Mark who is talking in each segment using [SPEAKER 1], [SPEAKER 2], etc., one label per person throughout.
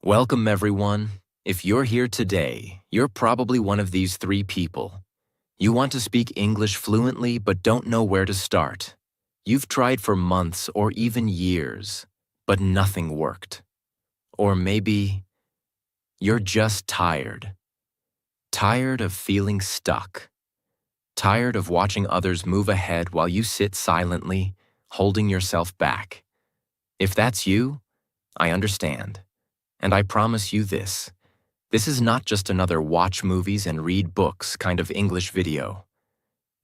[SPEAKER 1] Welcome, everyone. If you're here today, you're probably one of these three people. You want to speak English fluently but don't know where to start. You've tried for months or even years, but nothing worked. Or maybe you're just tired. Tired of feeling stuck. Tired of watching others move ahead while you sit silently, holding yourself back. If that's you, I understand. And I promise you this is not just another watch movies and read books kind of English video.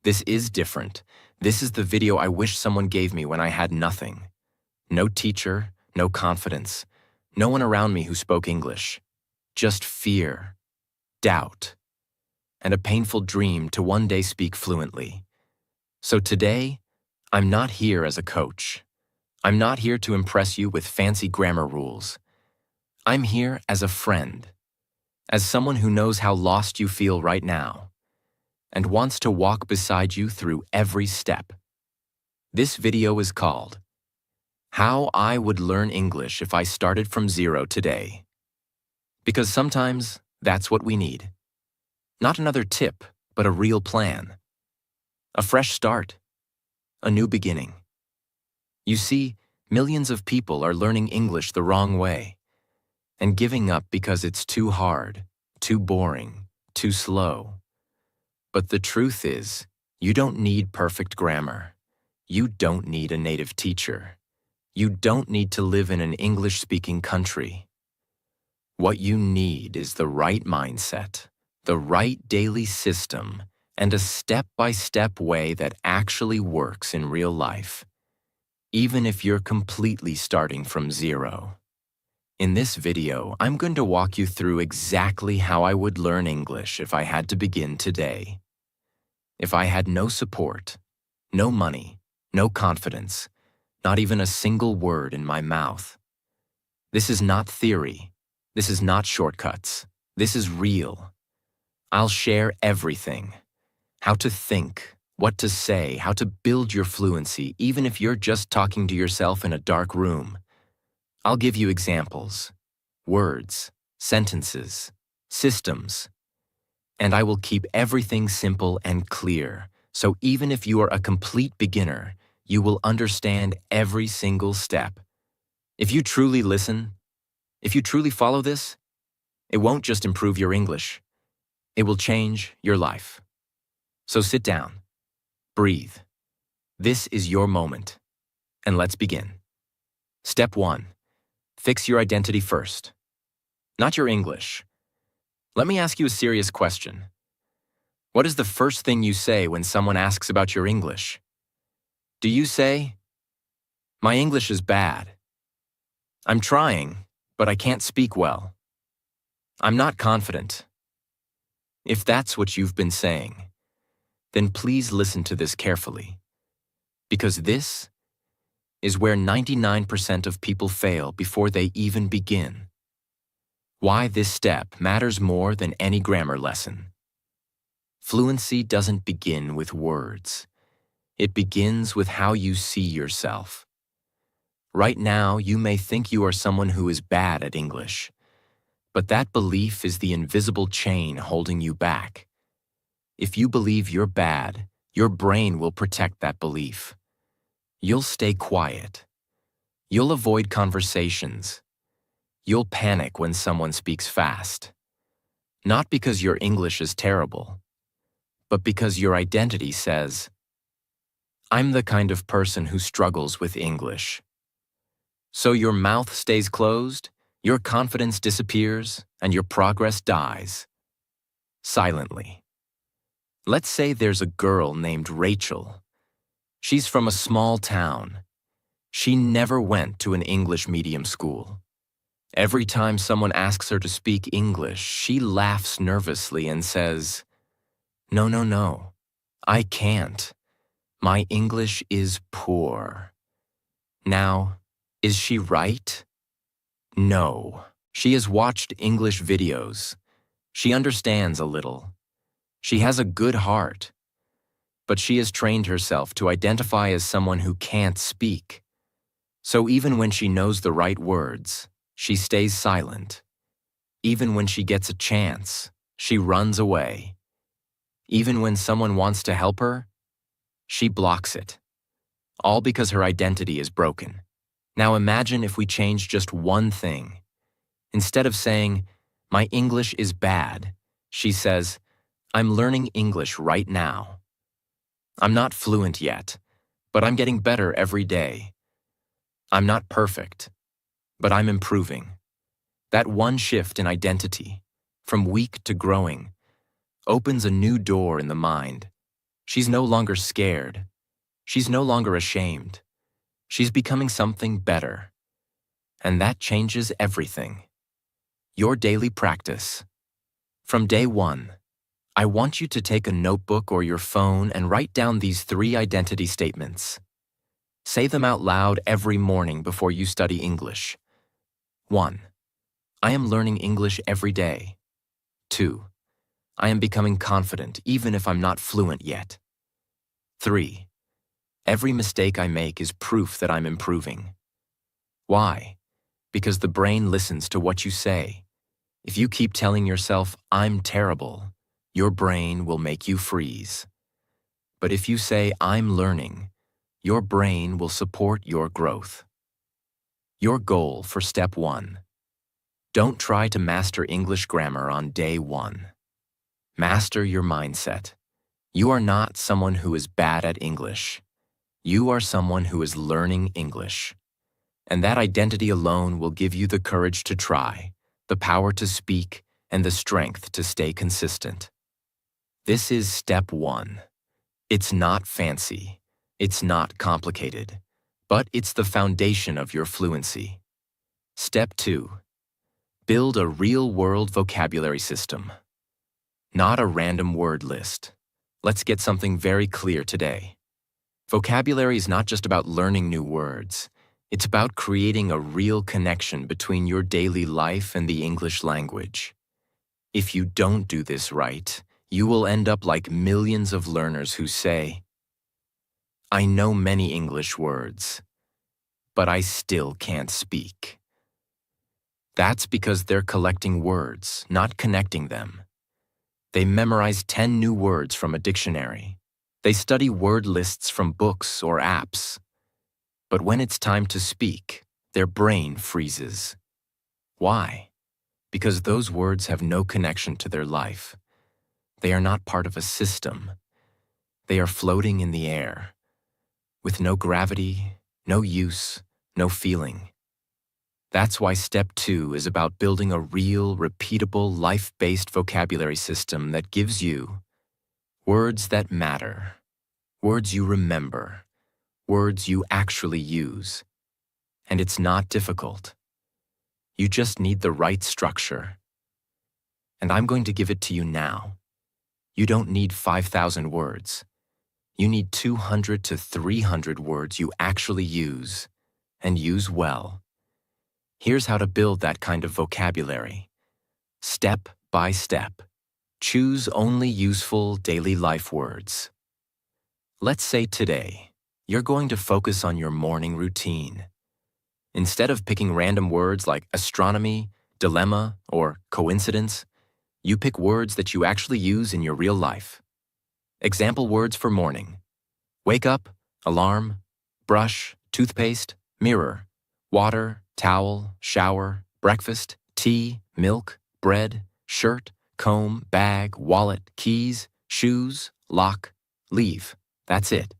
[SPEAKER 1] This is different. This is the video I wish someone gave me when I had nothing. No teacher, no confidence, no one around me who spoke English. Just fear, doubt, and a painful dream to one day speak fluently. So today, I'm not here as a coach. I'm not here to impress you with fancy grammar rules. I'm here as a friend, as someone who knows how lost you feel right now, and wants to walk beside you through every step. This video is called, How I Would Learn English If I Started from Zero Today. Because sometimes that's what we need. Not another tip, but a real plan. A fresh start. A new beginning. You see, millions of people are learning English the wrong way and giving up because it's too hard, too boring, too slow. But the truth is, you don't need perfect grammar. You don't need a native teacher. You don't need to live in an English-speaking country. What you need is the right mindset, the right daily system, and a step-by-step way that actually works in real life, even if you're completely starting from zero. In this video, I'm going to walk you through exactly how I would learn English if I had to begin today. If I had no support, no money, no confidence, not even a single word in my mouth. This is not theory. This is not shortcuts. This is real. I'll share everything. How to think, what to say, how to build your fluency, even if you're just talking to yourself in a dark room. I'll give you examples, words, sentences, systems, and I will keep everything simple and clear, so even if you are a complete beginner, you will understand every single step. If you truly listen, if you truly follow this, it won't just improve your English, it will change your life. So sit down, breathe. This is your moment, and let's begin. Step 1. Fix your identity first. Not your English. Let me ask you a serious question. What is the first thing you say when someone asks about your English? Do you say, "My English is bad. I'm trying, but I can't speak well. I'm not confident"? If that's what you've been saying, then please listen to this carefully, because this is where 99% of people fail before they even begin. Why this step matters more than any grammar lesson. Fluency doesn't begin with words. It begins with how you see yourself. Right now, you may think you are someone who is bad at English, but that belief is the invisible chain holding you back. If you believe you're bad, your brain will protect that belief. You'll stay quiet. You'll avoid conversations. You'll panic when someone speaks fast. Not because your English is terrible, but because your identity says, "I'm the kind of person who struggles with English." So your mouth stays closed, your confidence disappears, and your progress dies. Silently. Let's say there's a girl named Rachel. She's from a small town. She never went to an English medium school. Every time someone asks her to speak English, she laughs nervously and says, No, I can't. My English is poor." Now, is she right? No. She has watched English videos. She understands a little. She has a good heart. But she has trained herself to identify as someone who can't speak. So even when she knows the right words, she stays silent, Even when she gets a chance, she runs away. Even when someone wants to help her, she blocks it. All because her identity is broken. Now imagine if we change just one thing. Instead of saying, "My English is bad," she says, "I'm learning English right now. I'm not fluent yet, but I'm getting better every day. I'm not perfect, but I'm improving." That one shift in identity, from weak to growing, opens a new door in the mind. She's no longer scared. She's no longer ashamed. She's becoming something better. And that changes everything. Your daily practice. From day one, I want you to take a notebook or your phone and write down these 3 identity statements. Say them out loud every morning before you study English. 1. I am learning English every day. 2. I am becoming confident even if I'm not fluent yet. 3. Every mistake I make is proof that I'm improving. Why? Because the brain listens to what you say. If you keep telling yourself, "I'm terrible," your brain will make you freeze. But if you say, "I'm learning," your brain will support your growth. Your goal for step 1. Don't try to master English grammar on day 1. Master your mindset. You are not someone who is bad at English. You are someone who is learning English. And that identity alone will give you the courage to try, the power to speak, and the strength to stay consistent. This is step 1. It's not fancy. It's not complicated. But it's the foundation of your fluency. Step 2. Build a real-world vocabulary system. Not a random word list. Let's get something very clear today. Vocabulary is not just about learning new words. It's about creating a real connection between your daily life and the English language. If you don't do this right, you will end up like millions of learners who say, "I know many English words, but I still can't speak." That's because they're collecting words, not connecting them. They memorize 10 new words from a dictionary. They study word lists from books or apps. But when it's time to speak, their brain freezes. Why? Because those words have no connection to their life. They are not part of a system. They are floating in the air, with no gravity, no use, no feeling. That's why step 2 is about building a real, repeatable, life-based vocabulary system that gives you words that matter, words you remember, words you actually use. And it's not difficult. You just need the right structure. And I'm going to give it to you now. You don't need 5,000 words. You need 200 to 300 words you actually use, and use well. Here's how to build that kind of vocabulary. Step by step. Choose only useful daily life words. Let's say today, you're going to focus on your morning routine. Instead of picking random words like astronomy, dilemma, or coincidence, you pick words that you actually use in your real life. Example words for morning: wake up, alarm, brush, toothpaste, mirror, water, towel, shower, breakfast, tea, milk, bread, shirt, comb, bag, wallet, keys, shoes, lock, leave. That's it.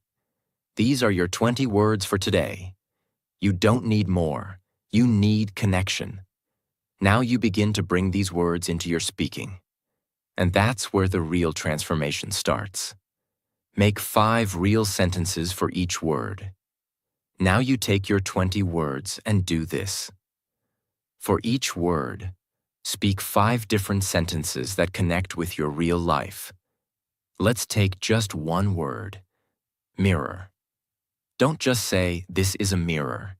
[SPEAKER 1] These are your 20 words for today. You don't need more. You need connection. Now you begin to bring these words into your speaking. And that's where the real transformation starts. Make 5 real sentences for each word. Now you take your 20 words and do this. For each word, speak 5 different sentences that connect with your real life. Let's take just one word: mirror. Don't just say, "This is a mirror."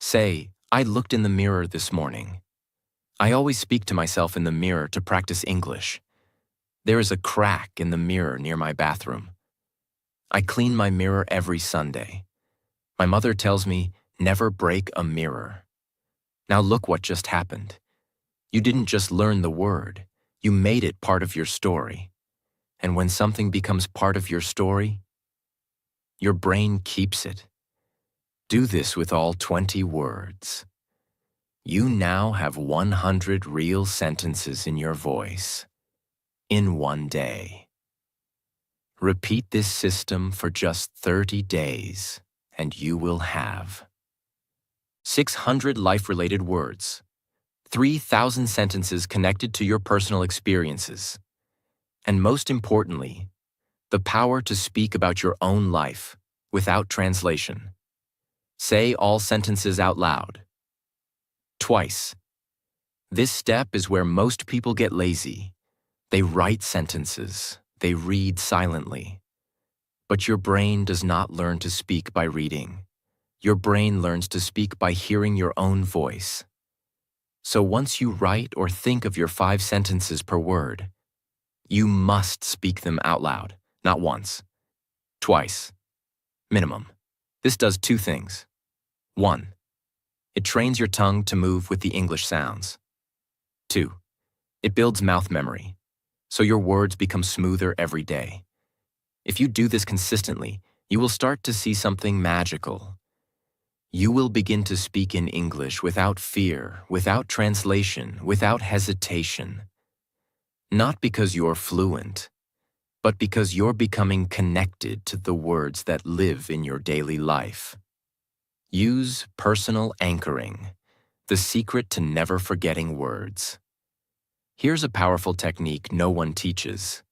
[SPEAKER 1] Say, "I looked in the mirror this morning." I always speak to myself in the mirror to practice English. There is a crack in the mirror near my bathroom. I clean my mirror every Sunday. My mother tells me, never break a mirror. Now look what just happened. You didn't just learn the word, you made it part of your story. And when something becomes part of your story, your brain keeps it. Do this with all 20 words. You now have 100 real sentences in your voice in one day. Repeat this system for just 30 days, and you will have 600 life-related words, 3,000 sentences connected to your personal experiences, and most importantly, the power to speak about your own life without translation. Say all sentences out loud. Twice. This step is where most people get lazy. They write sentences, they read silently. But your brain does not learn to speak by reading. Your brain learns to speak by hearing your own voice. So once you write or think of your 5 sentences per word, you must speak them out loud, not once, twice, minimum. This does 2 things. 1. It trains your tongue to move with the English sounds. 2. It builds mouth memory, so your words become smoother every day. If you do this consistently, you will start to see something magical. You will begin to speak in English without fear, without translation, without hesitation. Not because you're fluent, but because you're becoming connected to the words that live in your daily life. Use personal anchoring, the secret to never forgetting words. Here's a powerful technique no one teaches.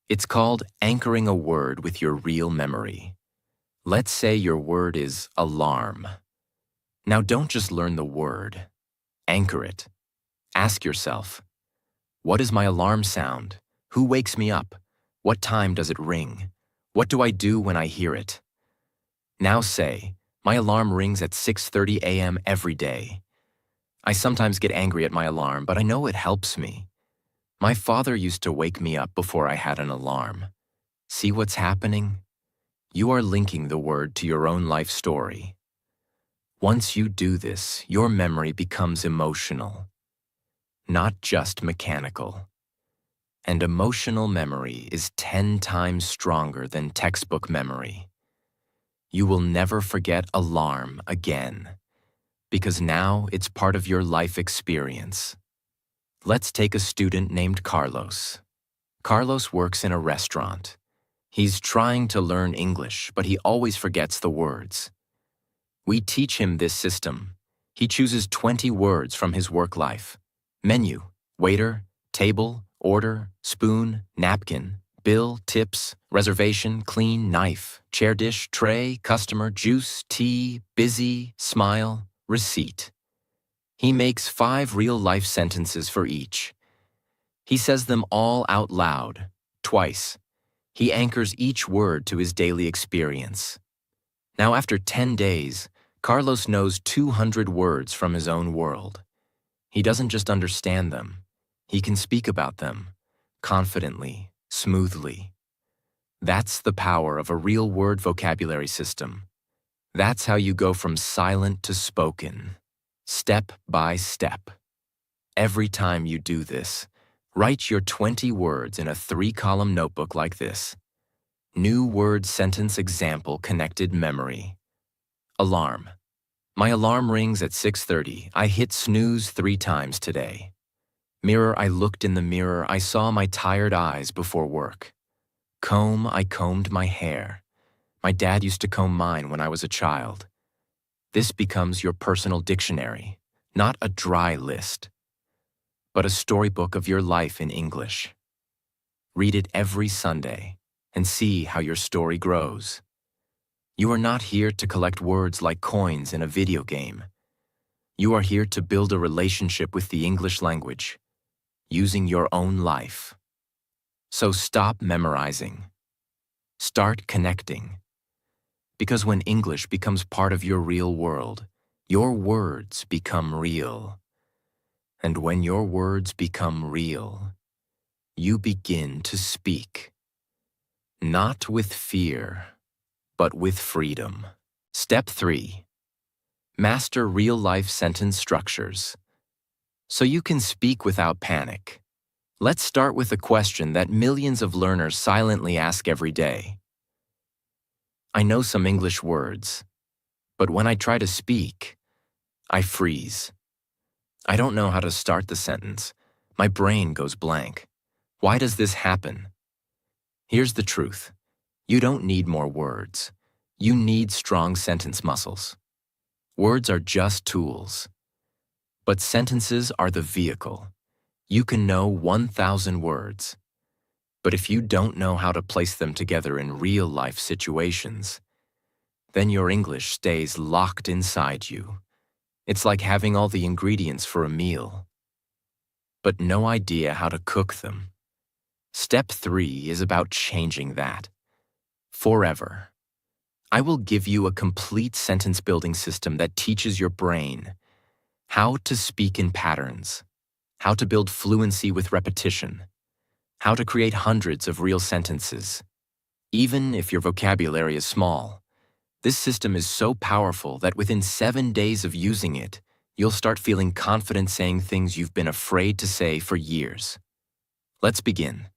[SPEAKER 1] It's called anchoring a word with your real memory. Let's say your word is alarm. Now don't just learn the word. Anchor it. Ask yourself, what is my alarm sound? Who wakes me up? What time does it ring? What do I do when I hear it? Now say, my alarm rings at 6:30 a.m. every day. I sometimes get angry at my alarm, but I know it helps me. My father used to wake me up before I had an alarm. See what's happening? You are linking the word to your own life story. Once you do this, your memory becomes emotional, not just mechanical. And emotional memory is 10 times stronger than textbook memory. You will never forget alarm again, because now it's part of your life experience. Let's take a student named Carlos. Carlos works in a restaurant. He's trying to learn English, but he always forgets the words. We teach him this system. He chooses 20 words from his work life: menu, waiter, table, order, spoon, napkin, bill, tips, reservation, clean, knife, chair dish, tray, customer, juice, tea, busy, smile, receipt. He makes 5 real-life sentences for each. He says them all out loud, twice. He anchors each word to his daily experience. Now, after 10 days, Carlos knows 200 words from his own world. He doesn't just understand them. He can speak about them, confidently, smoothly. That's the power of a real word vocabulary system. That's how you go from silent to spoken, step by step. Every time you do this, write your 20 words in a 3-column notebook like this. New word sentence example connected memory. Alarm. My alarm rings at 6:30. I hit snooze 3 times today. Mirror, I looked in the mirror. I saw my tired eyes before work. Comb, I combed my hair. My dad used to comb mine when I was a child. This becomes your personal dictionary, not a dry list, but a storybook of your life in English. Read it every Sunday and see how your story grows. You are not here to collect words like coins in a video game. You are here to build a relationship with the English language, using your own life. So stop memorizing. Start connecting. Because when English becomes part of your real world, your words become real. And when your words become real, you begin to speak. Not with fear, but with freedom. Step 3. Master real-life sentence structures. so you can speak without panic. Let's start with a question that millions of learners silently ask every day. I know some English words, but when I try to speak, I freeze. I don't know how to start the sentence. My brain goes blank. Why does this happen? Here's the truth. You don't need more words. You need strong sentence muscles. Words are just tools, but sentences are the vehicle. You can know 1,000 words, but if you don't know how to place them together in real-life situations, then your English stays locked inside you. It's like having all the ingredients for a meal, but no idea how to cook them. Step 3 is about changing that. Forever. I will give you a complete sentence-building system that teaches your brain how to speak in patterns, how to build fluency with repetition, how to create hundreds of real sentences. Even if your vocabulary is small, this system is so powerful that within 7 days of using it, you'll start feeling confident saying things you've been afraid to say for years. Let's begin.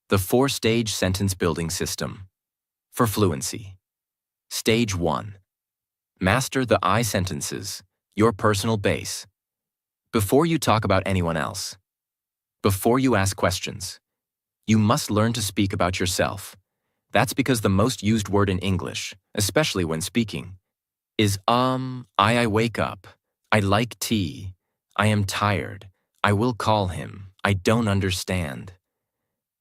[SPEAKER 1] The 4-stage sentence building system for fluency. Stage 1. Master the I sentences, your personal base. Before you talk about anyone else, before you ask questions, you must learn to speak about yourself. That's because the most used word in English, especially when speaking, is I wake up, I like tea, I am tired, I will call him, I don't understand.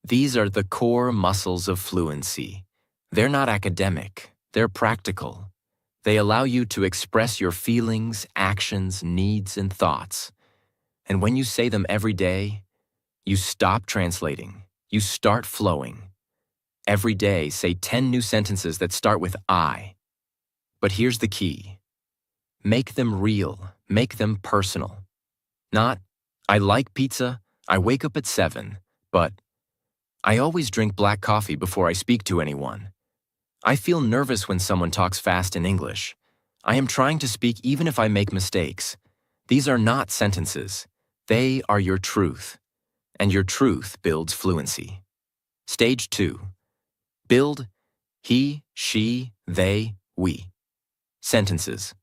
[SPEAKER 1] These are the core muscles of fluency. They're not academic, they're practical. They allow you to express your feelings, actions, needs, and thoughts. And when you say them every day, you stop translating, you start flowing. Every day, say 10 new sentences that start with I. But here's the key. Make them real, make them personal. Not, I like pizza, I wake up at 7, but I always drink black coffee before I speak to anyone. I feel nervous when someone talks fast in English. I am trying to speak even if I make mistakes. These are not sentences. They are your truth. And your truth builds fluency. Stage 2. Build he, she, they, we. Sentences.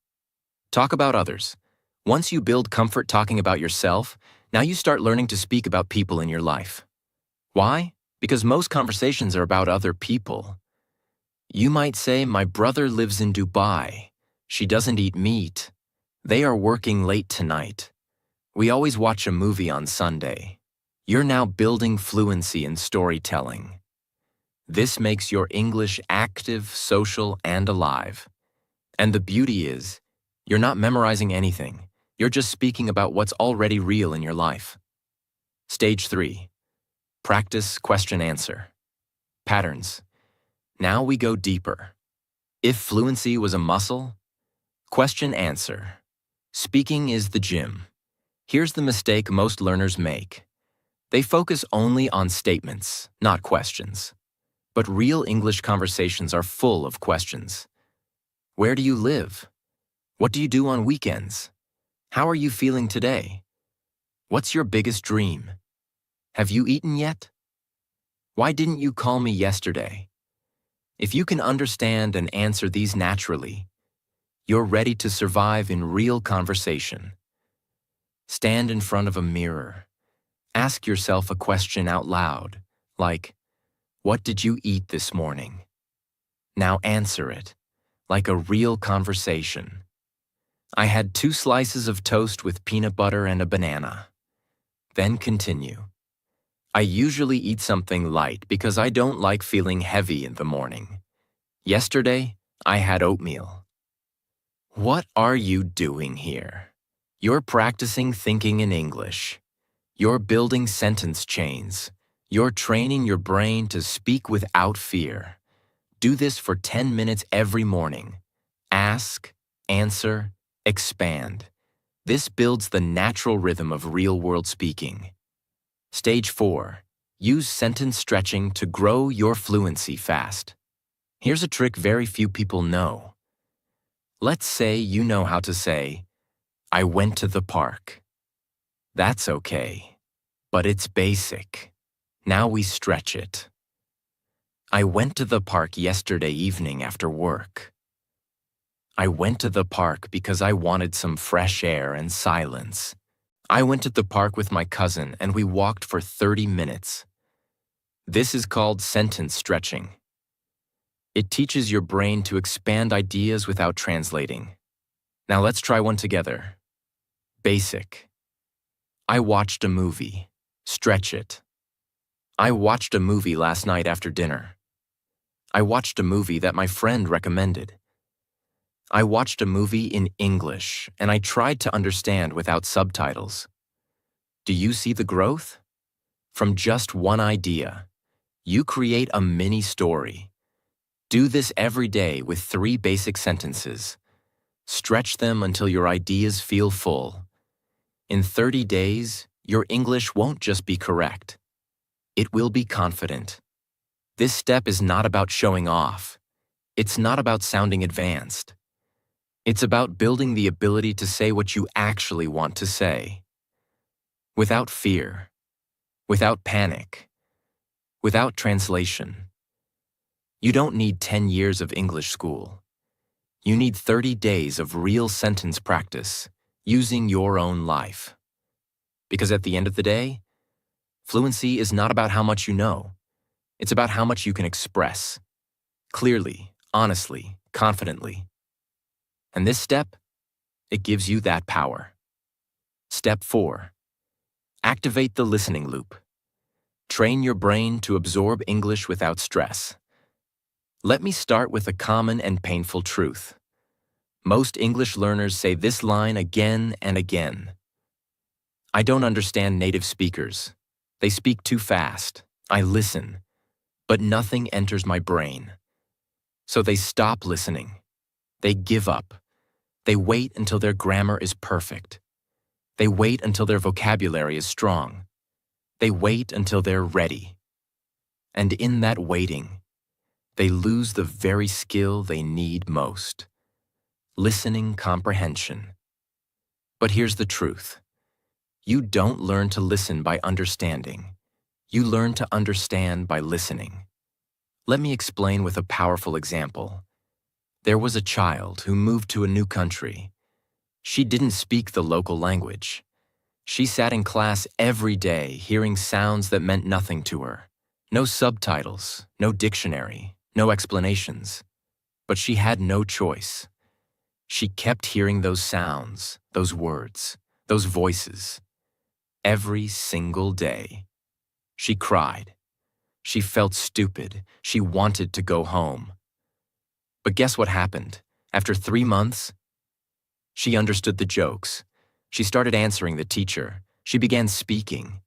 [SPEAKER 1] Talk about others. Once you build comfort talking about yourself, now you start learning to speak about people in your life. Why? Because most conversations are about other people. You might say, my brother lives in Dubai. She doesn't eat meat. They are working late tonight. We always watch a movie on Sunday. You're now building fluency in storytelling. This makes your English active, social, and alive. And the beauty is, you're not memorizing anything. You're just speaking about what's already real in your life. Stage 3. Practice question-answer. Patterns. Now we go deeper. If fluency was a muscle, question-answer. Speaking is the gym. Here's the mistake most learners make. They focus only on statements, not questions. But real English conversations are full of questions. Where do you live? What do you do on weekends? How are you feeling today? What's your biggest dream? Have you eaten yet? Why didn't you call me yesterday? If you can understand and answer these naturally, you're ready to survive in real conversation. Stand in front of a mirror. Ask yourself a question out loud, like, what did you eat this morning? Now answer it, like a real conversation. I had 2 slices of toast with peanut butter and a banana. Then continue. I usually eat something light because I don't like feeling heavy in the morning. Yesterday, I had oatmeal. What are you doing here? You're practicing thinking in English. You're building sentence chains. You're training your brain to speak without fear. Do this for 10 minutes every morning. Ask, answer, expand. This builds the natural rhythm of real-world speaking. Stage 4. Use sentence stretching to grow your fluency fast. Here's a trick very few people know. Let's say you know how to say, I went to the park. That's okay, but it's basic. Now we stretch it. I went to the park yesterday evening after work. I went to the park because I wanted some fresh air and silence. I went to the park with my cousin and we walked for 30 minutes. This is called sentence stretching. It teaches your brain to expand ideas without translating. Now let's try one together. Basic. I watched a movie. Stretch it. I watched a movie last night after dinner. I watched a movie that my friend recommended. I watched a movie in English, and I tried to understand without subtitles. Do you see the growth? From just one idea, you create a mini story. Do this every day with 3 basic sentences. Stretch them until your ideas feel full. In 30 days, your English won't just be correct. It will be confident. This step is not about showing off. It's not about sounding advanced. It's about building the ability to say what you actually want to say. Without fear, without panic, without translation. You don't need 10 years of English school. You need 30 days of real sentence practice using your own life. Because at the end of the day, fluency is not about how much you know. It's about how much you can express. Clearly, honestly, confidently. And this step, it gives you that power. Step 4. Activate the listening loop. Train your brain to absorb English without stress. Let me start with a common and painful truth. Most English learners say this line again and again. I don't understand native speakers. They speak too fast. I listen, but nothing enters my brain. So they stop listening. They give up. They wait until their grammar is perfect. They wait until their vocabulary is strong. They wait until they're ready. And in that waiting, they lose the very skill they need most: listening comprehension. But here's the truth. You don't learn to listen by understanding. You learn to understand by listening. Let me explain with a powerful example. There was a child who moved to a new country. She didn't speak the local language. She sat in class every day hearing sounds that meant nothing to her. No subtitles, no dictionary, no explanations. But she had no choice. She kept hearing those sounds, those words, those voices. Every single day. She cried. She felt stupid. She wanted to go home. But guess what happened? After 3 months, she understood the jokes. She started answering the teacher. She began speaking.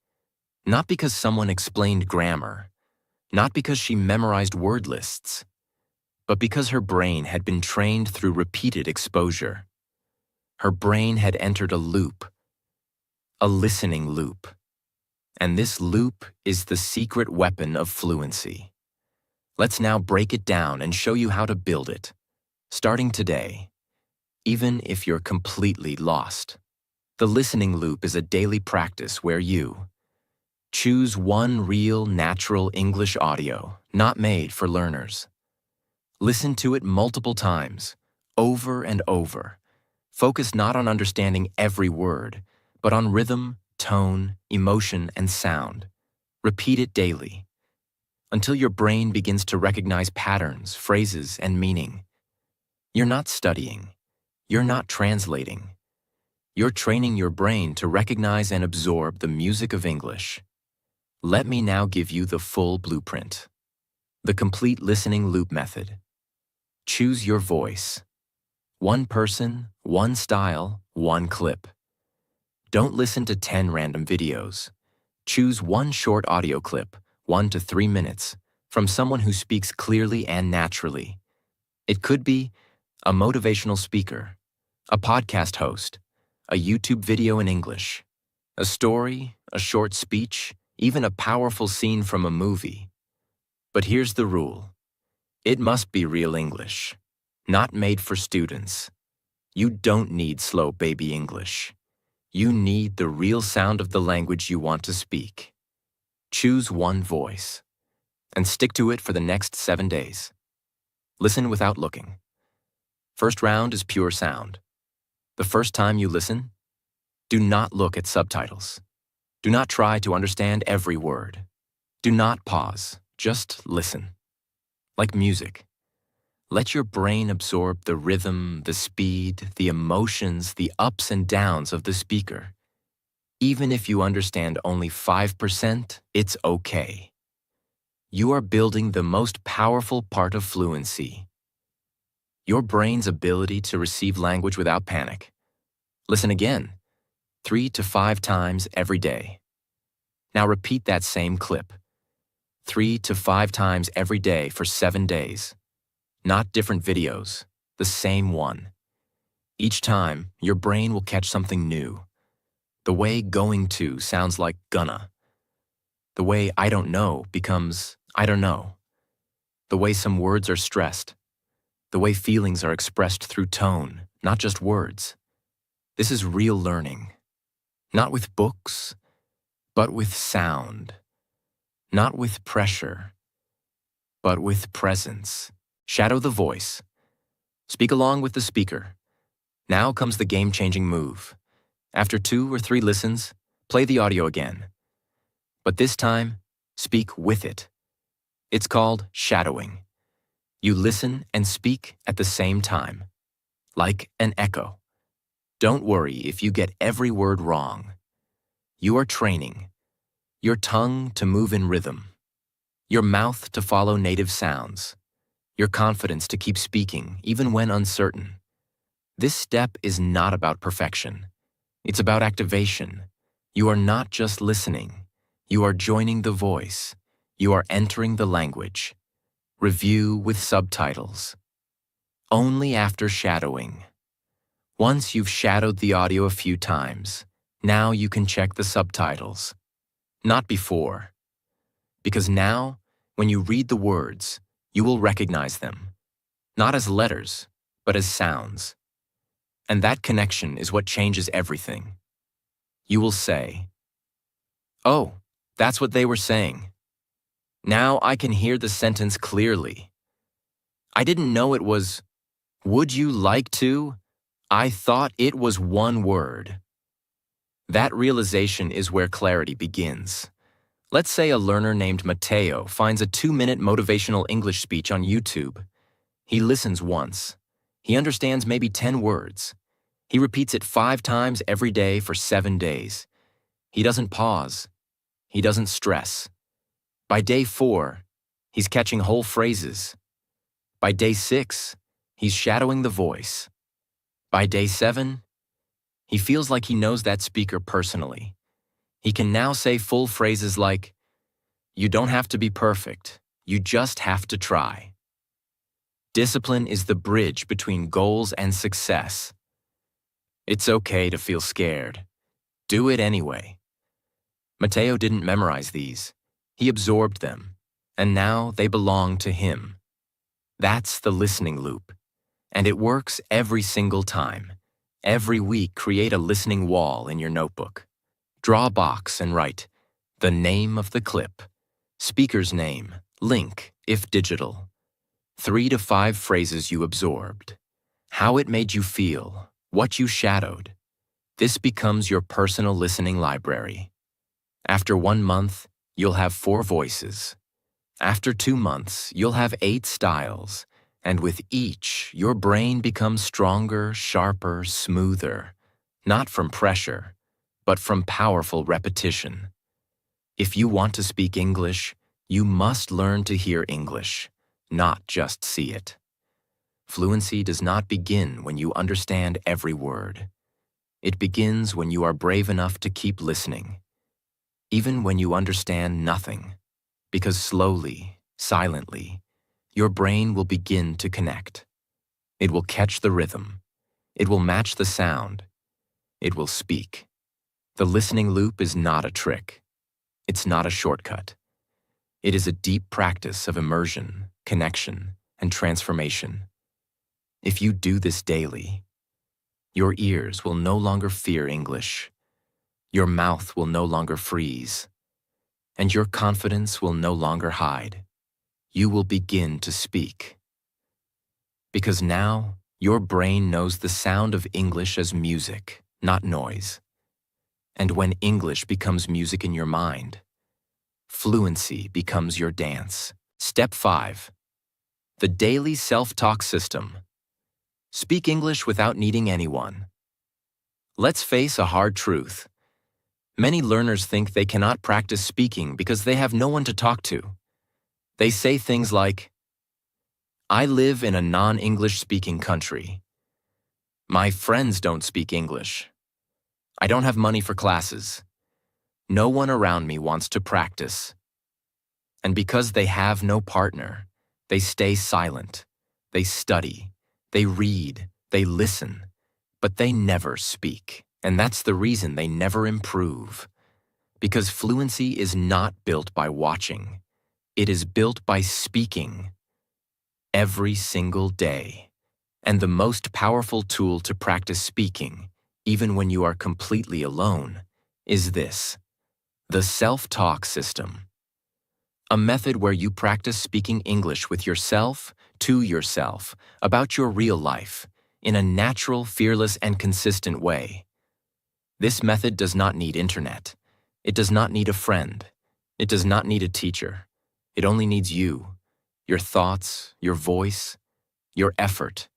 [SPEAKER 1] Not because someone explained grammar, not because she memorized word lists, but because her brain had been trained through repeated exposure. Her brain had entered a loop, a listening loop. And this loop is the secret weapon of fluency. Let's now break it down and show you how to build it, starting today, even if you're completely lost. The listening loop is a daily practice where you choose one real, natural English audio, not made for learners. Listen to it multiple times, over and over. Focus not on understanding every word, but on rhythm, tone, emotion, and sound. Repeat it daily, until your brain begins to recognize patterns, phrases, and meaning. You're not studying. You're not translating. You're training your brain to recognize and absorb the music of English. Let me now give you the full blueprint. The complete listening loop method. Choose your voice. One person, one style, one clip. Don't listen to 10 random videos. Choose one short audio clip, 1 to 3 minutes, from someone who speaks clearly and naturally. It could be a motivational speaker, a podcast host, a YouTube video in English, a story, a short speech, even a powerful scene from a movie. But here's the rule. It must be real English, not made for students. You don't need slow baby English. You need the real sound of the language you want to speak. Choose one voice and stick to it for the next 7 days. Listen without looking. First round is pure sound. The first time you listen, do not look at subtitles. Do not try to understand every word. Do not pause, just listen. Like music. Let your brain absorb the rhythm, the speed, the emotions, the ups and downs of the speaker. Even if you understand only 5%, it's okay. You are building the most powerful part of fluency. Your brain's ability to receive language without panic. Listen again, 3 to 5 times every day. Now repeat that same clip, 3 to 5 times every day for 7 days. Not different videos, the same one. Each time, your brain will catch something new. The way going to sounds like gonna. The way I don't know becomes I don't know. The way some words are stressed. The way feelings are expressed through tone, not just words. This is real learning. Not with books, but with sound. Not with pressure, but with presence. Shadow the voice. Speak along with the speaker. Now comes the game-changing move. After 2 or 3 listens, play the audio again. But this time, speak with it. It's called shadowing. You listen and speak at the same time, like an echo. Don't worry if you get every word wrong. You are training your tongue to move in rhythm, your mouth to follow native sounds, your confidence to keep speaking even when uncertain. This step is not about perfection. It's about activation. You are not just listening. You are joining the voice. You are entering the language. Review with subtitles. Only after shadowing. Once you've shadowed the audio a few times, now you can check the subtitles. Not before. Because now, when you read the words, you will recognize them. Not as letters, but as sounds. And that connection is what changes everything. You will say, "Oh, that's what they were saying. Now I can hear the sentence clearly. I didn't know it was, would you like to? I thought it was one word." That realization is where clarity begins. Let's say a learner named Mateo finds a 2-minute motivational English speech on YouTube. He listens once. He understands maybe 10 words. He repeats it 5 times every day for 7 days. He doesn't pause. He doesn't stress. By day 4, he's catching whole phrases. By day 6, he's shadowing the voice. By day 7, he feels like he knows that speaker personally. He can now say full phrases like, "You don't have to be perfect. You just have to try." Discipline is the bridge between goals and success. It's okay to feel scared. Do it anyway. Mateo didn't memorize these. He absorbed them, and now they belong to him. That's the listening loop, and it works every single time. Every week, create a listening wall in your notebook. Draw a box and write the name of the clip, speaker's name, link, if digital, 3 to 5 phrases you absorbed, how it made you feel, what you shadowed. This becomes your personal listening library. After 1 month, you'll have 4 voices. After 2 months, you'll have 8 styles. And with each, your brain becomes stronger, sharper, smoother, not from pressure, but from powerful repetition. If you want to speak English, you must learn to hear English, not just see it. Fluency does not begin when you understand every word. It begins when you are brave enough to keep listening, even when you understand nothing, because slowly, silently, your brain will begin to connect. It will catch the rhythm. It will match the sound. It will speak. The listening loop is not a trick. It's not a shortcut. It is a deep practice of immersion, connection, and transformation. If you do this daily, your ears will no longer fear English. Your mouth will no longer freeze, and your confidence will no longer hide. You will begin to speak. Because now, your brain knows the sound of English as music, not noise. And when English becomes music in your mind, fluency becomes your dance. Step 5. The daily self-talk system. Speak English without needing anyone. Let's face a hard truth. Many learners think they cannot practice speaking because they have no one to talk to. They say things like, "I live in a non-English speaking country. My friends don't speak English. I don't have money for classes. No one around me wants to practice." And because they have no partner, they stay silent. They study. They read. They listen. But they never speak. And that's the reason they never improve. Because fluency is not built by watching. It is built by speaking. Every single day. And the most powerful tool to practice speaking, even when you are completely alone, is this: the self-talk system. A method where you practice speaking English with yourself, to yourself, about your real life, in a natural, fearless, and consistent way. This method does not need internet. It does not need a friend. It does not need a teacher. It only needs you, your thoughts, your voice, your effort.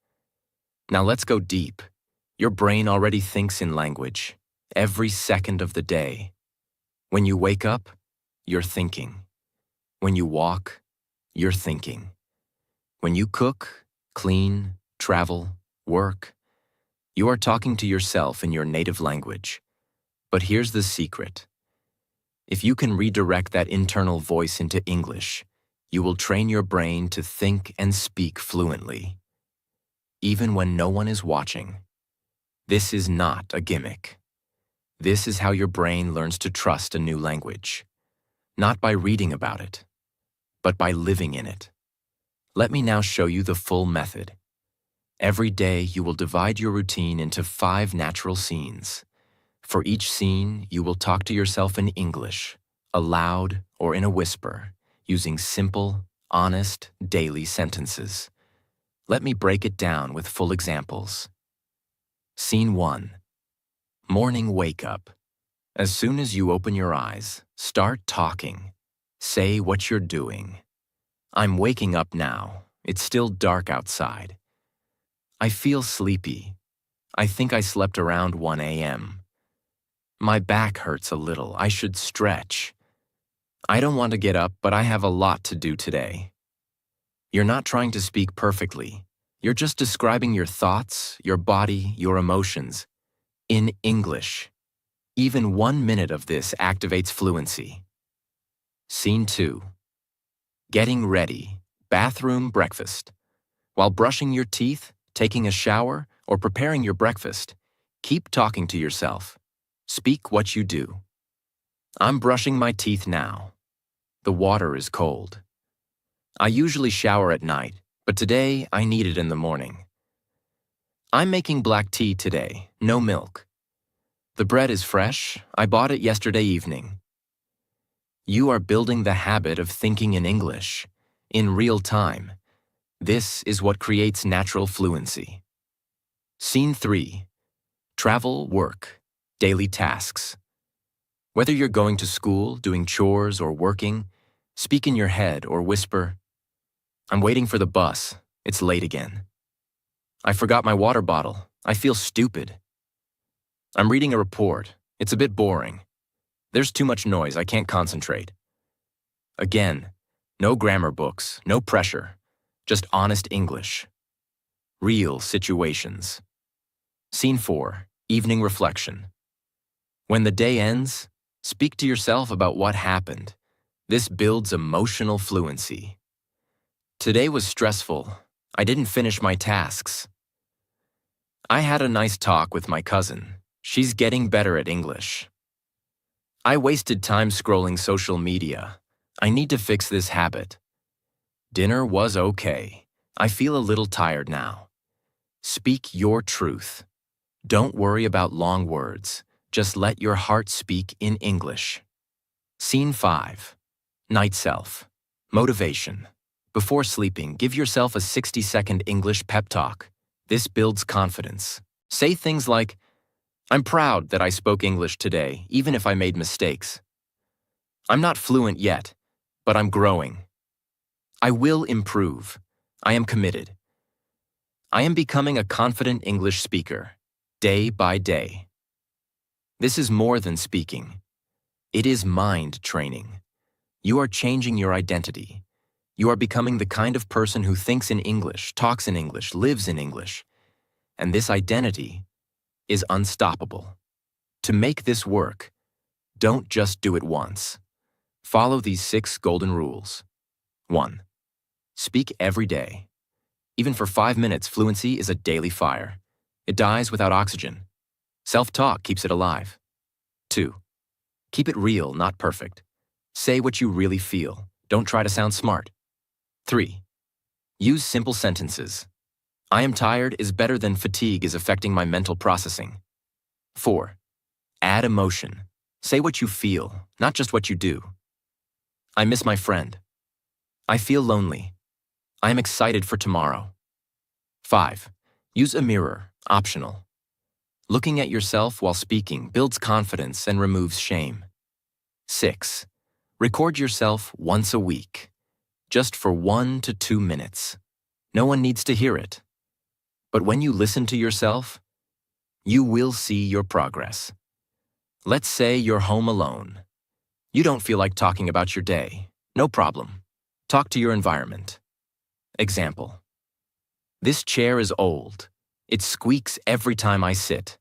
[SPEAKER 1] Now let's go deep. Your brain already thinks in language, every second of the day. When you wake up, you're thinking. When you walk, you're thinking. When you cook, clean, travel, work, you are talking to yourself in your native language. But here's the secret. If you can redirect that internal voice into English, you will train your brain to think and speak fluently, even when no one is watching. This is not a gimmick. This is how your brain learns to trust a new language, not by reading about it, but by living in it. Let me now show you the full method. Every day, you will divide your routine into 5 natural scenes. For each scene, you will talk to yourself in English, aloud or in a whisper, using simple, honest, daily sentences. Let me break it down with full examples. Scene 1. Morning wake-up. As soon as you open your eyes, start talking. Say what you're doing. I'm waking up now. It's still dark outside. I feel sleepy. I think I slept around 1 a.m. My back hurts a little. I should stretch. I don't want to get up, but I have a lot to do today. You're not trying to speak perfectly. You're just describing your thoughts, your body, your emotions in English. Even 1 minute of this activates fluency. Scene 2. Getting ready. Bathroom breakfast. While brushing your teeth, taking a shower, or preparing your breakfast, keep talking to yourself. Speak what you do. I'm brushing my teeth now. The water is cold. I usually shower at night, but today I need it in the morning. I'm making black tea today, no milk. The bread is fresh. I bought it yesterday evening. You are building the habit of thinking in English, in real time. This is what creates natural fluency. Scene 3. Travel, work, daily tasks. Whether you're going to school, doing chores, or working, speak in your head or whisper, "I'm waiting for the bus. It's late again. I forgot my water bottle. I feel stupid. I'm reading a report. It's a bit boring. There's too much noise. I can't concentrate." Again, no grammar books, no pressure, just honest English. Real situations. Scene 4. Evening reflection. When the day ends, speak to yourself about what happened. This builds emotional fluency. Today was stressful. I didn't finish my tasks. I had a nice talk with my cousin. She's getting better at English. I wasted time scrolling social media. I need to fix this habit. Dinner was okay. I feel a little tired now. Speak your truth. Don't worry about long words. Just let your heart speak in English. Scene 5. Night Self. Motivation. Before sleeping, give yourself a 60-second English pep talk. This builds confidence. Say things like, "I'm proud that I spoke English today, even if I made mistakes. I'm not fluent yet, but I'm growing. I will improve. I am committed. I am becoming a confident English speaker, day by day." This is more than speaking. It is mind training. You are changing your identity. You are becoming the kind of person who thinks in English, talks in English, lives in English. And this identity is unstoppable. To make this work, don't just do it once. Follow these 6 golden rules. 1. Speak every day. Even for 5 minutes, fluency is a daily fire. It dies without oxygen. Self-talk keeps it alive. 2. Keep it real, not perfect. Say what you really feel. Don't try to sound smart. 3. Use simple sentences. I am tired is better than fatigue is affecting my mental processing. 4. Add emotion. Say what you feel, not just what you do. I miss my friend. I feel lonely. I am excited for tomorrow. 5. Use a mirror, optional. Looking at yourself while speaking builds confidence and removes shame. 6. Record yourself once a week, just for 1 to 2 minutes. No one needs to hear it. But when you listen to yourself, you will see your progress. Let's say you're home alone. You don't feel like talking about your day. No problem. Talk to your environment. Example. This chair is old. It squeaks every time I sit.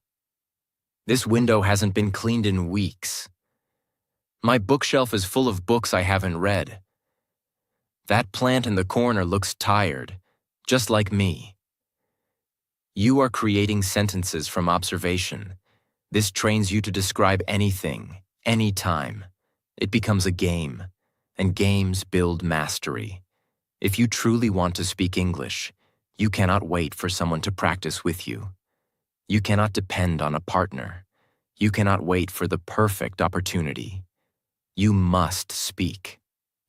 [SPEAKER 1] This window hasn't been cleaned in weeks. My bookshelf is full of books I haven't read. That plant in the corner looks tired, just like me. You are creating sentences from observation. This trains you to describe anything, anytime. It becomes a game, and games build mastery. If you truly want to speak English, you cannot wait for someone to practice with you. You cannot depend on a partner. You cannot wait for the perfect opportunity. You must speak,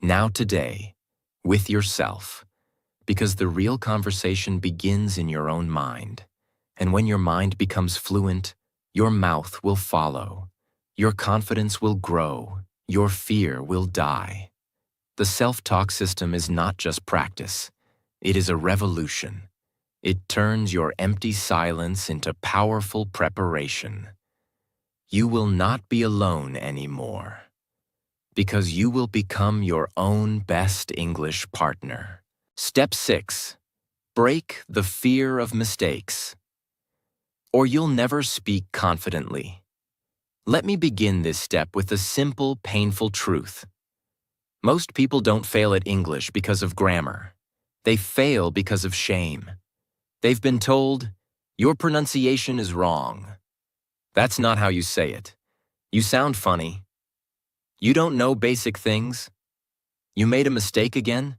[SPEAKER 1] now today, with yourself, because the real conversation begins in your own mind. And when your mind becomes fluent, your mouth will follow. Your confidence will grow. Your fear will die. The self-talk system is not just practice. It is a revolution. It turns your empty silence into powerful preparation. You will not be alone anymore, because you will become your own best English partner. Step 6. Break the fear of mistakes, or you'll never speak confidently. Let me begin this step with a simple, painful truth. Most people don't fail at English because of grammar. They fail because of shame. They've been told, "Your pronunciation is wrong. That's not how you say it. You sound funny. You don't know basic things. You made a mistake again?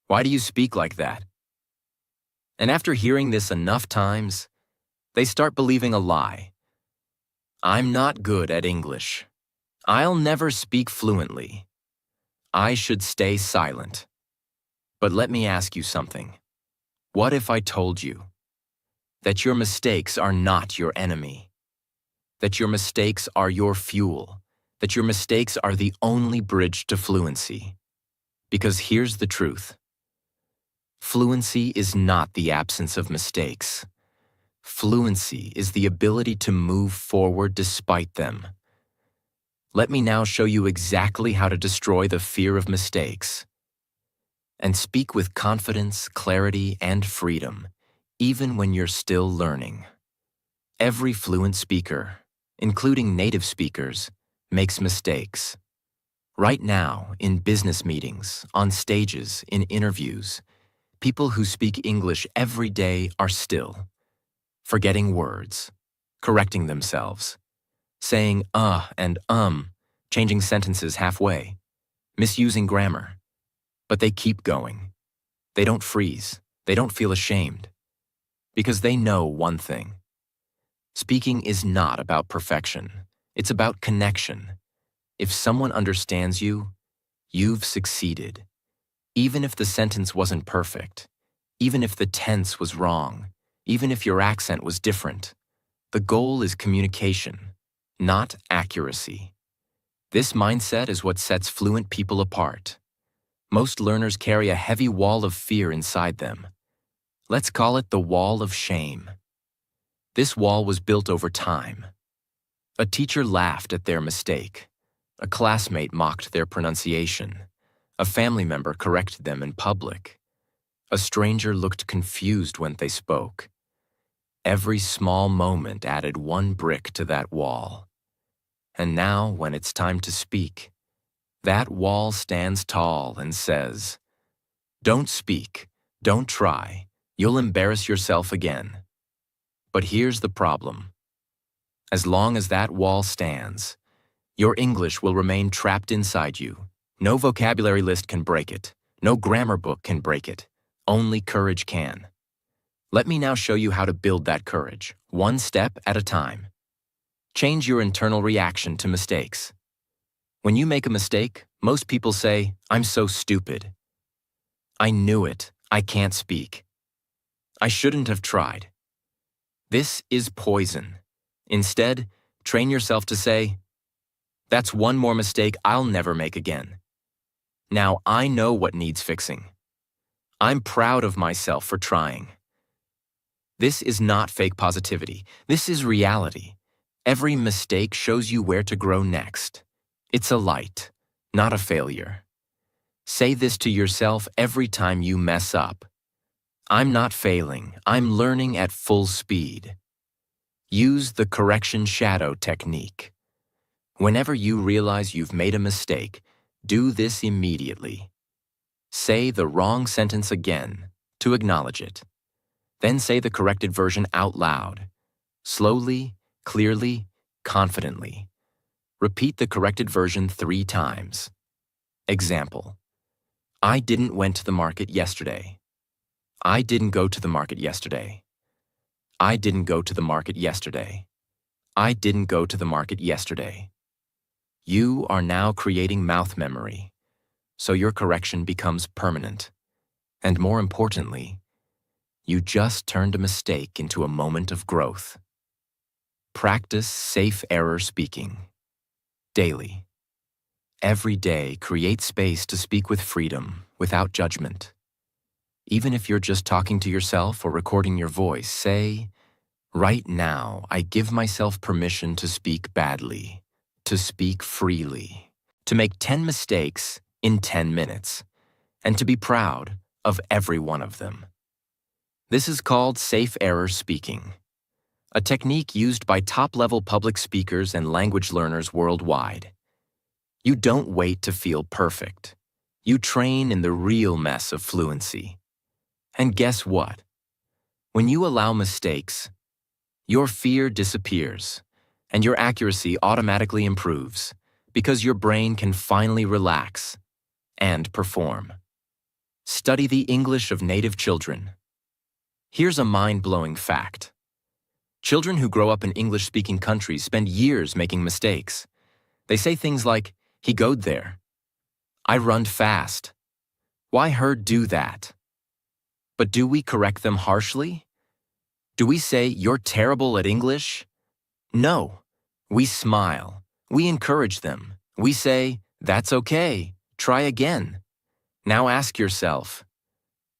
[SPEAKER 1] Why do you speak like that?" And after hearing this enough times, they start believing a lie. I'm not good at English. I'll never speak fluently. I should stay silent. But let me ask you something. What if I told you that your mistakes are not your enemy? That your mistakes are your fuel? That your mistakes are the only bridge to fluency? Because here's the truth. Fluency is not the absence of mistakes. Fluency is the ability to move forward despite them. Let me now show you exactly how to destroy the fear of mistakes and speak with confidence, clarity, and freedom, even when you're still learning. Every fluent speaker, including native speakers, makes mistakes. Right now, in business meetings, on stages, in interviews, people who speak English every day are still, forgetting words, correcting themselves, saying and changing sentences halfway, misusing grammar. But they keep going. They don't freeze. They don't feel ashamed. Because they know one thing. Speaking is not about perfection. It's about connection. If someone understands you, you've succeeded. Even if the sentence wasn't perfect, even if the tense was wrong, even if your accent was different, the goal is communication, not accuracy. This mindset is what sets fluent people apart. Most learners carry a heavy wall of fear inside them. Let's call it the wall of shame. This wall was built over time. A teacher laughed at their mistake. A classmate mocked their pronunciation. A family member corrected them in public. A stranger looked confused when they spoke. Every small moment added one brick to that wall. And now, when it's time to speak, that wall stands tall and says, "Don't speak, don't try, you'll embarrass yourself again." But here's the problem. As long as that wall stands, your English will remain trapped inside you. No vocabulary list can break it. No grammar book can break it. Only courage can. Let me now show you how to build that courage, one step at a time. Change your internal reaction to mistakes. When you make a mistake, most people say, "I'm so stupid." "I knew it. I can't speak." "I shouldn't have tried." This is poison. Instead, train yourself to say, "That's one more mistake I'll never make again. Now I know what needs fixing. I'm proud of myself for trying." This is not fake positivity. This is reality. Every mistake shows you where to grow next. It's a light, not a failure. Say this to yourself every time you mess up. "I'm not failing. I'm learning at full speed." Use the correction shadow technique. Whenever you realize you've made a mistake, do this immediately. Say the wrong sentence again to acknowledge it. Then say the corrected version out loud. Slowly, clearly, confidently. Repeat the corrected version 3 times. Example: "I didn't went to the market yesterday." "I didn't go to the market yesterday." "I didn't go to the market yesterday." "I didn't go to the market yesterday." You are now creating mouth memory, so your correction becomes permanent. And more importantly, you just turned a mistake into a moment of growth. Practice safe error speaking. Daily. Every day, create space to speak with freedom, without judgment. Even if you're just talking to yourself or recording your voice, say, "Right now, I give myself permission to speak badly, to speak freely, to make 10 mistakes in 10 minutes, and to be proud of every one of them." This is called safe error speaking, a technique used by top-level public speakers and language learners worldwide. You don't wait to feel perfect. You train in the real mess of fluency. And guess what? When you allow mistakes, your fear disappears, and your accuracy automatically improves, because your brain can finally relax and perform. Study the English of native children. Here's a mind-blowing fact. Children who grow up in English-speaking countries spend years making mistakes. They say things like, "He goed there." "I run fast." "Why her do that?" But do we correct them harshly? Do we say, "You're terrible at English"? No. We smile. We encourage them. We say, "That's okay. Try again." Now ask yourself,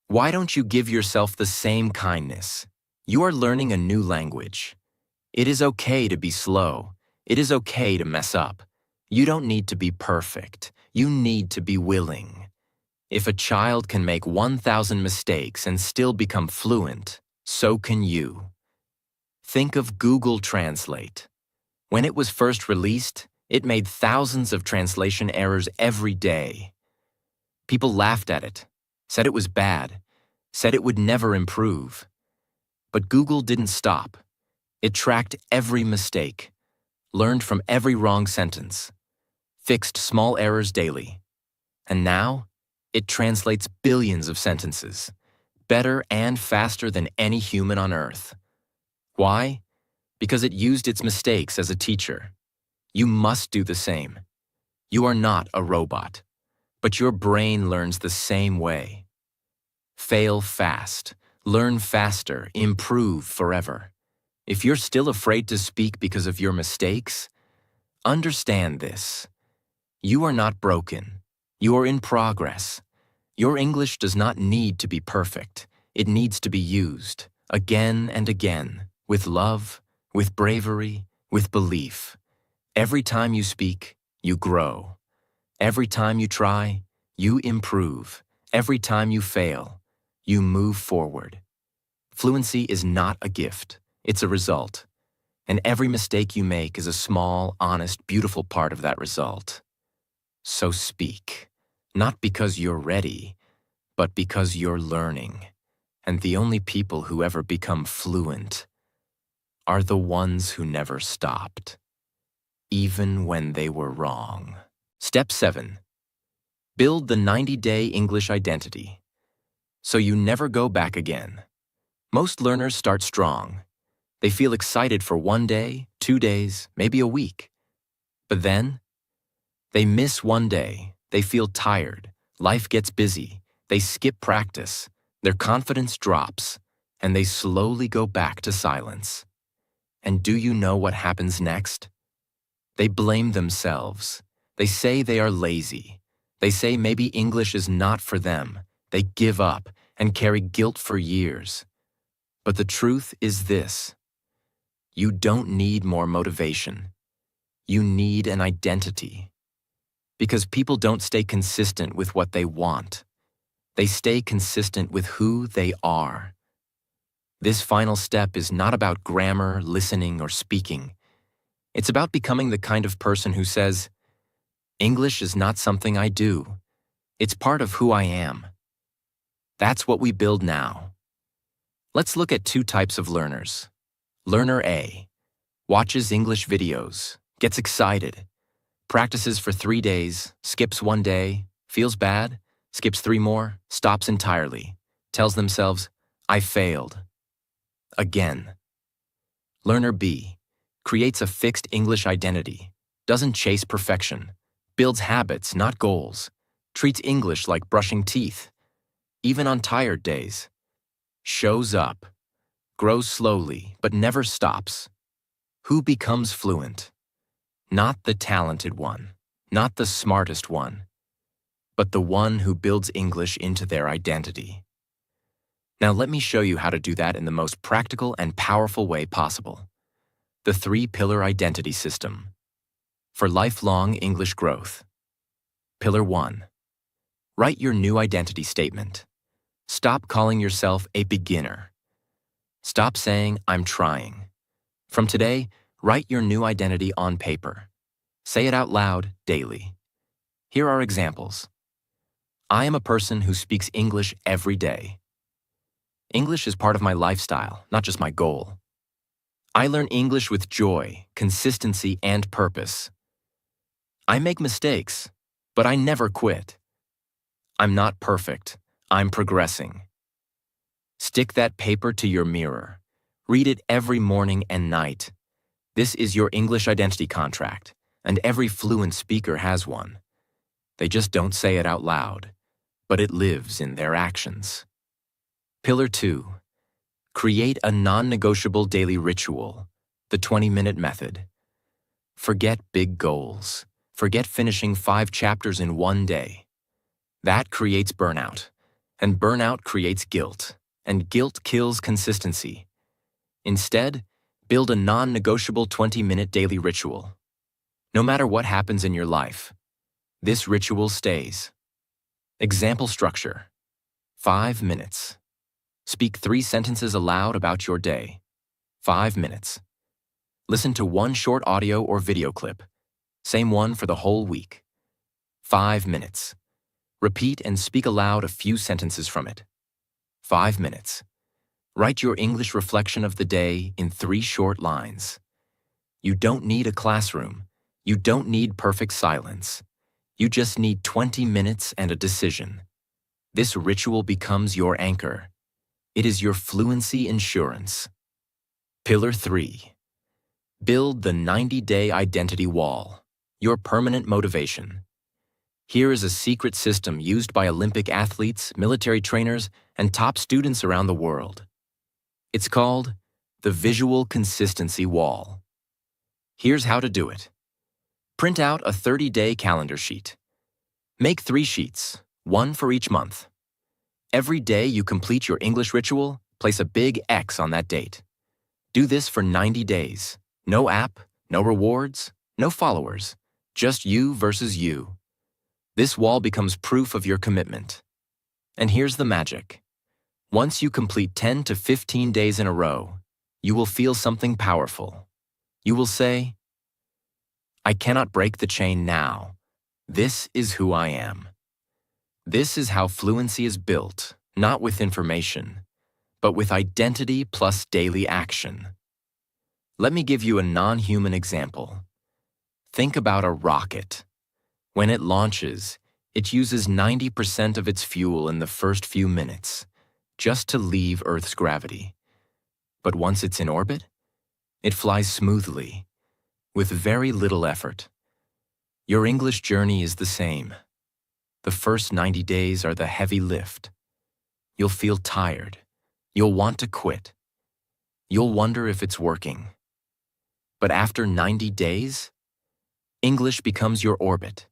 [SPEAKER 1] why don't you give yourself the same kindness? You are learning a new language. It is okay to be slow. It is okay to mess up. You don't need to be perfect. You need to be willing. If a child can make 1,000 mistakes and still become fluent, so can you. Think of Google Translate. When it was first released, it made thousands of translation errors every day. People laughed at it, said it was bad, said it would never improve. But Google didn't stop. It tracked every mistake, learned from every wrong sentence, fixed small errors daily. And now, it translates billions of sentences, better and faster than any human on Earth. Why? because it used its mistakes as a teacher. You must do the same. You are not a robot, but your brain learns the same way. Fail fast, learn faster, improve forever. If you're still afraid to speak because of your mistakes, understand this. You are not broken. You are in progress. Your English does not need to be perfect. It needs to be used, again and again, with love, with bravery, with belief. Every time you speak, you grow. Every time you try, you improve. Every time you fail, you move forward. Fluency is not a gift, it's a result. And every mistake you make is a small, honest, beautiful part of that result. So speak, not because you're ready, but because you're learning. And the only people who ever become fluent are the ones who never stopped, even when they were wrong. Step 7. Build the 90-day English identity, so you never go back again. Most learners start strong. They feel excited for 1 day, 2 days, maybe a week. But then, they miss 1 day, they feel tired, life gets busy, they skip practice, their confidence drops, and they slowly go back to silence. And do you know what happens next? They blame themselves. They say they are lazy. They say maybe English is not for them. They give up and carry guilt for years. But the truth is this: you don't need more motivation. You need an identity. Because people don't stay consistent with what they want. They stay consistent with who they are. This final step is not about grammar, listening, or speaking. It's about becoming the kind of person who says, English is not something I do. It's part of who I am. That's what we build now. Let's look at 2 types of learners. Learner A watches English videos, gets excited, practices for 3 days, skips 1 day, feels bad, skips 3 more, stops entirely, tells themselves, I failed. Again. Learner B creates a fixed English identity, doesn't chase perfection, builds habits, not goals, treats English like brushing teeth, even on tired days, shows up, grows slowly, but never stops. Who becomes fluent? Not the talented one, not the smartest one, but the one who builds English into their identity. Now let me show you how to do that in the most practical and powerful way possible. The 3-pillar identity system. For lifelong English growth. Pillar 1. Write your new identity statement. Stop calling yourself a beginner. Stop saying, I'm trying. From today, write your new identity on paper. Say it out loud daily. Here are examples. I am a person who speaks English every day. English is part of my lifestyle, not just my goal. I learn English with joy, consistency, and purpose. I make mistakes, but I never quit. I'm not perfect. I'm progressing. Stick that paper to your mirror. Read it every morning and night. This is your English identity contract, and every fluent speaker has one. They just don't say it out loud, but it lives in their actions. Pillar 2. Create a non-negotiable daily ritual, the 20-minute method. Forget big goals. Forget finishing 5 chapters in 1 day. That creates burnout, and burnout creates guilt, and guilt kills consistency. Instead, build a non-negotiable 20-minute daily ritual. No matter what happens in your life, this ritual stays. Example structure. 5 minutes. Speak 3 sentences aloud about your day. 5 minutes. Listen to 1 short audio or video clip. Same one for the whole week. 5 minutes. Repeat and speak aloud a few sentences from it. 5 minutes. Write your English reflection of the day in 3 short lines. You don't need a classroom. You don't need perfect silence. You just need 20 minutes and a decision. This ritual becomes your anchor. It is your fluency insurance. Pillar 3. Build the 90-day identity wall, your permanent motivation. Here is a secret system used by Olympic athletes, military trainers, and top students around the world. It's called the Visual Consistency Wall. Here's how to do it. Print out a 30-day calendar sheet. Make 3 sheets, 1 for each month. Every day you complete your English ritual, place a big X on that date. Do this for 90 days. No app, no rewards, no followers, just you versus you. This wall becomes proof of your commitment. And here's the magic. Once you complete 10 to 15 days in a row, you will feel something powerful. You will say, I cannot break the chain now. This is who I am. This is how fluency is built, not with information, but with identity plus daily action. Let me give you a non-human example. Think about a rocket. When it launches, it uses 90% of its fuel in the first few minutes, just to leave Earth's gravity. But once it's in orbit, it flies smoothly, with very little effort. Your English journey is the same. The first 90 days are the heavy lift. You'll feel tired. You'll want to quit. You'll wonder if it's working. But after 90 days, English becomes your orbit.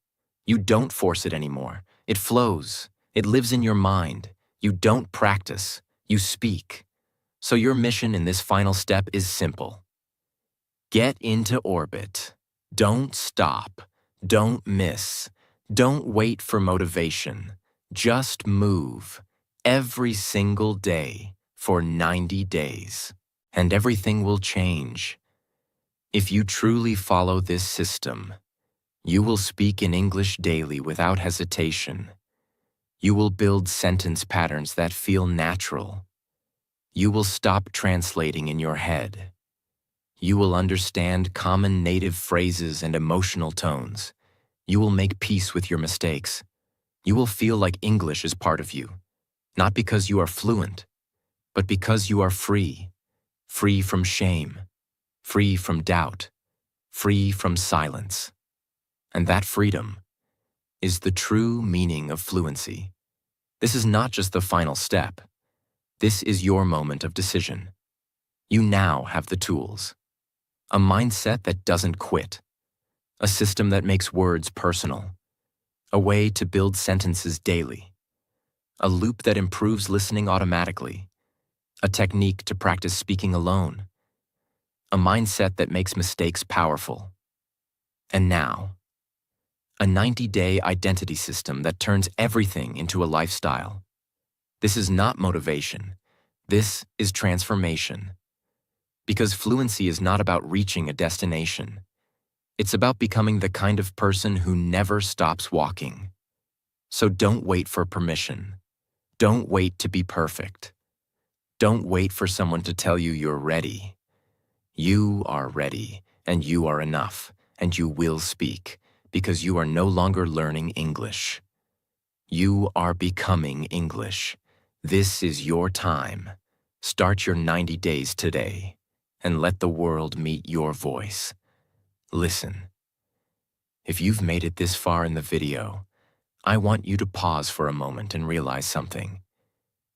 [SPEAKER 1] You don't force it anymore. It flows. It lives in your mind. You don't practice. You speak. So your mission in this final step is simple. Get into orbit. Don't stop. Don't miss. Don't wait for motivation. Just move every single day for 90 days. And everything will change. If you truly follow this system, you will speak in English daily without hesitation. You will build sentence patterns that feel natural. You will stop translating in your head. You will understand common native phrases and emotional tones. You will make peace with your mistakes. You will feel like English is part of you, not because you are fluent, but because you are free. Free from shame, free from doubt, free from silence. And that freedom is the true meaning of fluency. This is not just the final step. This is your moment of decision. You now have the tools. A mindset that doesn't quit. A system that makes words personal. A way to build sentences daily. A loop that improves listening automatically. A technique to practice speaking alone. A mindset that makes mistakes powerful. And now, a 90-day identity system that turns everything into a lifestyle. This is not motivation. This is transformation. Because fluency is not about reaching a destination. It's about becoming the kind of person who never stops walking. So don't wait for permission. Don't wait to be perfect. Don't wait for someone to tell you you're ready. You are ready, and you are enough, and you will speak, because you are no longer learning English. You are becoming English. This is your time. Start your 90 days today, and let the world meet your voice. Listen. If you've made it this far in the video, I want you to pause for a moment and realize something.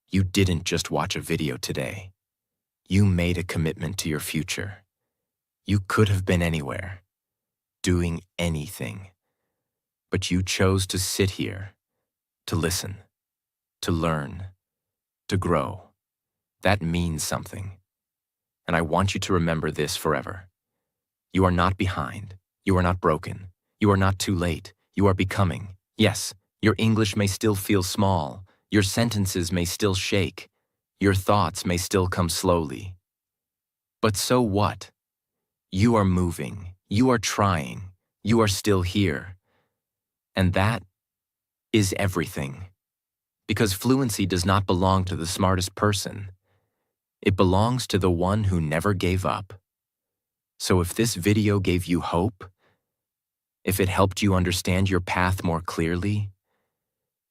[SPEAKER 1] You didn't just watch a video today. You made a commitment to your future. You could have been anywhere, doing anything. But you chose to sit here, to listen, to learn, to grow. That means something. And I want you to remember this forever. You are not behind. You are not broken. You are not too late. You are becoming. Yes, your English may still feel small. Your sentences may still shake. Your thoughts may still come slowly. But so what? You are moving. You are trying. You are still here. And that is everything. Because fluency does not belong to the smartest person. It belongs to the one who never gave up. So if this video gave you hope, if it helped you understand your path more clearly,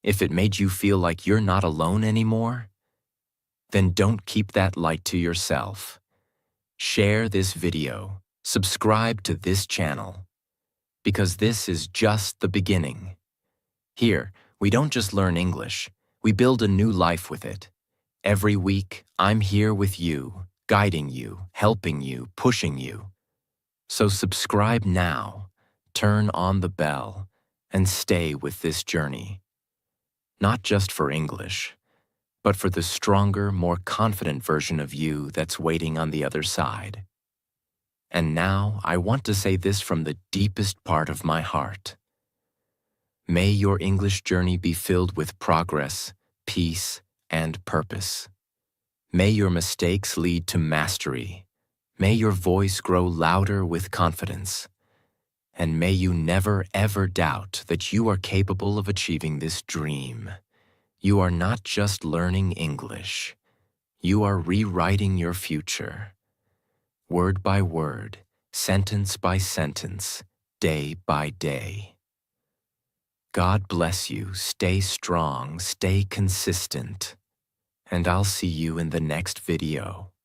[SPEAKER 1] if it made you feel like you're not alone anymore, then don't keep that light to yourself. Share this video. subscribe to this channel, because this is just the beginning. Here, we don't just learn English, we build a new life with it. Every week, I'm here with you, guiding you, helping you, pushing you. So subscribe now, turn on the bell, and stay with this journey. Not just for English, but for the stronger, more confident version of you that's waiting on the other side. And now, I want to say this from the deepest part of my heart. May your English journey be filled with progress, peace, and purpose. May your mistakes lead to mastery. May your voice grow louder with confidence. And may you never ever doubt that you are capable of achieving this dream. You are not just learning English. You are rewriting your future. Word by word, sentence by sentence, day by day. God bless you. Stay strong, stay consistent. And I'll see you in the next video.